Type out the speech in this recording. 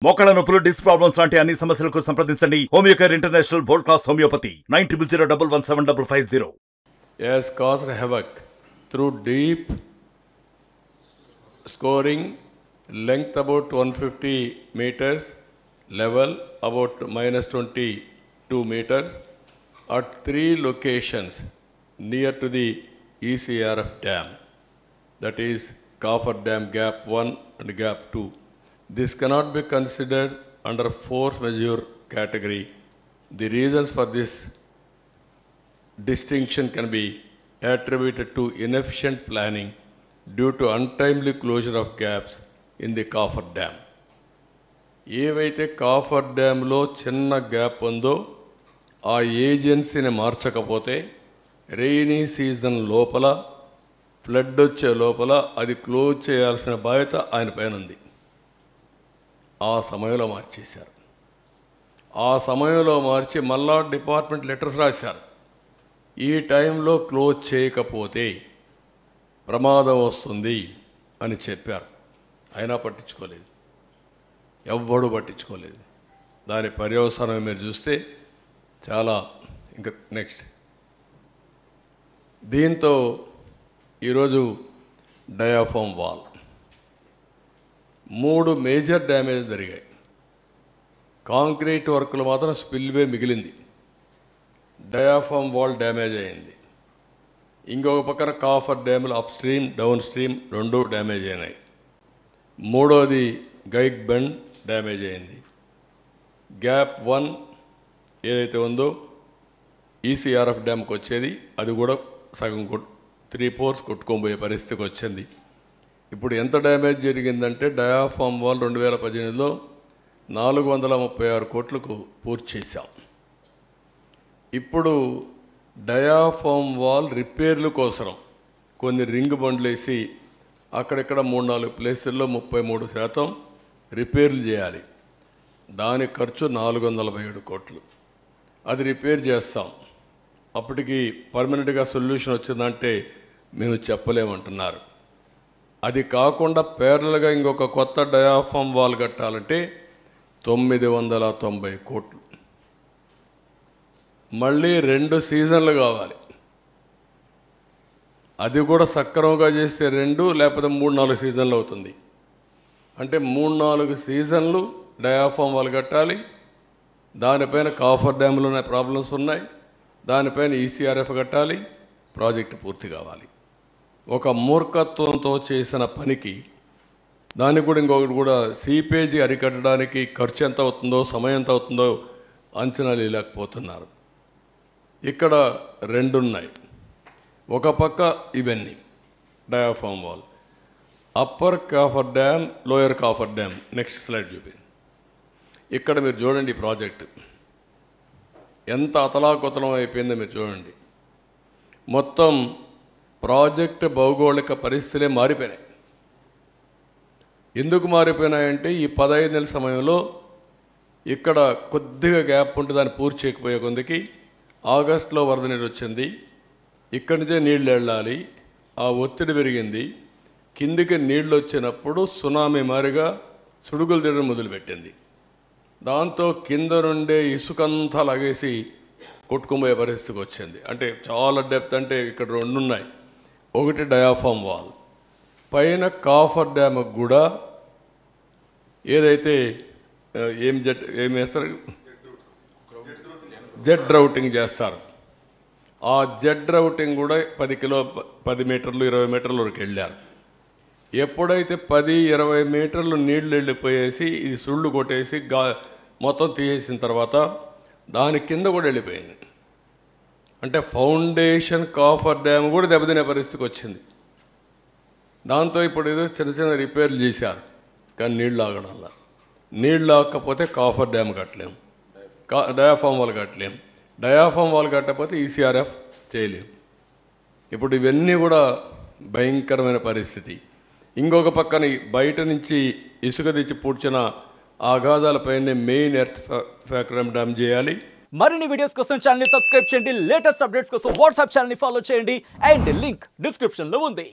మోకాళ్ళ నొప్పులు, disc problems లాంటి అన్ని సమస్యలకు సంప్రదించండి Homeocare international world class homeopathy 9001177550. has caused havoc through deep scoring, length about 150 meters, level about -22 meters at 3 locations near to the ECRF dam, that is Coffer Dam Gap 1 and Gap 2. This cannot be considered under force majeure category. The reasons for this distinction can be attributed to inefficient planning due to untimely closure of gaps in the Coffer Dam. ఏవైతే copper డ్యామ్లో చిన్న gap ఉందో ఆ ఏజెన్సీని మార్చకపోతే rainy season లోపల flood వచ్చే లోపల అది close చేయాల్సిన బాధ్యత ఆయన పైన ఉంది. ఆ సమయంలో మార్చేశారు. ఆ సమయంలో మార్చి మళ్ళా డిపార్ట్మెంట్ లెటర్స్ రాశారు. ఈ టైంలో క్లోజ్ చేయకపోతే ప్రమాదం వస్తుంది అని చెప్పారు. అయినా పట్టించుకోలేదు, ఎవ్వడూ పట్టించుకోలేదు. దాని పర్యవసానం మీరు చూస్తే చాలా ఇంకా నెక్స్ట్. దీంతో ఈరోజు డయాఫామ్ వాల్ 3 మేజర్ డ్యామేజ్ జరిగాయి. కాంక్రీట్ వర్క్లు మాత్రం స్పిల్వే మిగిలింది. డయాఫామ్ వాల్ డ్యామేజ్ అయింది. ఇంకొక పక్కన కాఫర్ డ్యాములు up stream, down stream 2 damage అయినాయి. మూడోది గైక్ బెండ్ డ్యామేజ్ అయింది. గ్యాప్ 1 ఏదైతే ఉందో ఈసీఆర్ఎఫ్ డ్యామ్కి వచ్చేది అది కూడా సగం 3/4 కొట్టుకోబోయే పరిస్థితికి వచ్చింది. ఇప్పుడు ఎంత డ్యామేజ్ జరిగిందంటే డయాఫామ్ వాల్ 2018లో 436 కోట్లకు పూర్తి చేశాం. ఇప్పుడు డయాఫామ్ వాల్ రిపేర్ల కోసం కొన్ని రింగ్ బండ్లు వేసి అక్కడెక్కడ 3-4 ప్లేసుల్లో 33% రిపేర్లు చేయాలి. దాని ఖర్చు 447 కోట్లు. అది రిపేర్ చేస్తాం. అప్పటికి పర్మనెంట్గా సొల్యూషన్ వచ్చిందంటే మేము చెప్పలేమంటున్నారు. అది కాకుండా పేర్లుగా ఇంకొక కొత్త డయాఫామ్ వాల్ కట్టాలంటే 990 కోట్లు. మళ్ళీ 2 సీజన్లు కావాలి. అది కూడా సక్రమంగా చేస్తే 2 లేకపోతే 3-4 సీజన్లు అవుతుంది. అంటే 3-4 సీజన్లు డయాఫామ్ వాల్ కట్టాలి. దానిపైన కాఫర్ డ్యామ్లోనే ప్రాబ్లమ్స్ ఉన్నాయి. దానిపైన ఈసీఆర్ఎఫ్ కట్టాలి. ప్రాజెక్టు పూర్తి కావాలి. ఒక మూర్ఖత్వంతో చేసిన పనికి దానికి కూడా ఇంకొకటి కూడా సీపేజీ అరికట్టడానికి ఖర్చు ఎంత అవుతుందో, సమయం ఎంత అవుతుందో అంచనాలు లేకపోతున్నారు. ఇక్కడ 2 ఉన్నాయి. ఒక పక్క ఇవన్నీ diaphragm wall, upper coffer dam, lower coffer dam. Next slide చూపి. ఇక్కడ మీరు చూడండి ఈ ప్రాజెక్టు ఎంత అతలాకుతలం అయిపోయిందో మీరు చూడండి. మొత్తం ప్రాజెక్టు భౌగోళిక పరిస్థితులే మారిపోయినాయి. ఎందుకు మారిపోయినాయంటే ఈ 15 నెలల సమయంలో ఇక్కడ కొద్దిగా గ్యాప్ ఉంటే దాన్ని పూర్తి చేయకపోయే కొందికి ఆగస్టులో వరద నీరు వచ్చింది. ఇక్కడి నుంచే నీళ్లు వెళ్ళాలి. ఆ ఒత్తిడి పెరిగింది. కిందికి నీళ్లు వచ్చినప్పుడు సునామీ మారిగా సుడుగులు తిరగడం మొదలుపెట్టింది. దాంతో కింద నుండే ఇసుకంతా లాగేసి కొట్టుకుపోయే పరిస్థితికి వచ్చింది. అంటే చాలా డెప్త్. అంటే ఇక్కడ 2 ఉన్నాయి. ఒకటి డయాఫామ్ వాల్, పైన కాఫర్ డ్యామ్ కూడా ఏదైతే ఏం వేస్తారు, జెడ్ రౌటింగ్ చేస్తారు. ఆ జెడ్ రౌటింగ్ కూడా 10 మీటర్లు 20 మీటర్ల వరకు వెళ్ళారు. ఎప్పుడైతే 10-20 మీటర్లు నీళ్లు వెళ్ళిపోయేసి ఇది సుళ్ళు కొట్టేసి మొత్తం తీసేసిన తర్వాత దాని కింద కూడా వెళ్ళిపోయింది. అంటే ఫౌండేషన్ కాఫర్ డ్యామ్ కూడా దెబ్బతినే పరిస్థితికి వచ్చింది. దాంతో ఇప్పుడు ఏదో చిన్న చిన్న రిపేర్లు చేశారు. కానీ నీళ్ళు ఆగడంలా. నీళ్ళు ఆగకపోతే కాఫర్ డ్యామ్ కట్టలేం, డయాఫామ్ వాల్ కట్టలేం. డయాఫామ్ వాల్ కట్టకపోతే ఈసీఆర్ఎఫ్ చేయలేం. ఇప్పుడు ఇవన్నీ కూడా భయంకరమైన పరిస్థితి. ఇంకొక పక్కన బయట నుంచి ఇసుక తెచ్చి పూడ్చిన ఆఘాతాలపైనే మెయిన్ ఎర్త్ ఫ్యాక్టరీ డ్యామ్ చేయాలి. మరిన్ని వీడియోస్ కోసం ఛానల్ ని సబ్స్క్రైబ్ చేయండి. లేటెస్ట్ అప్డేట్స్ కోసం వాట్సాప్ ఛానల్ ని ఫాలో చేయండి. అండ్ లింక్ డిస్క్రిప్షన్ లో ఉంది.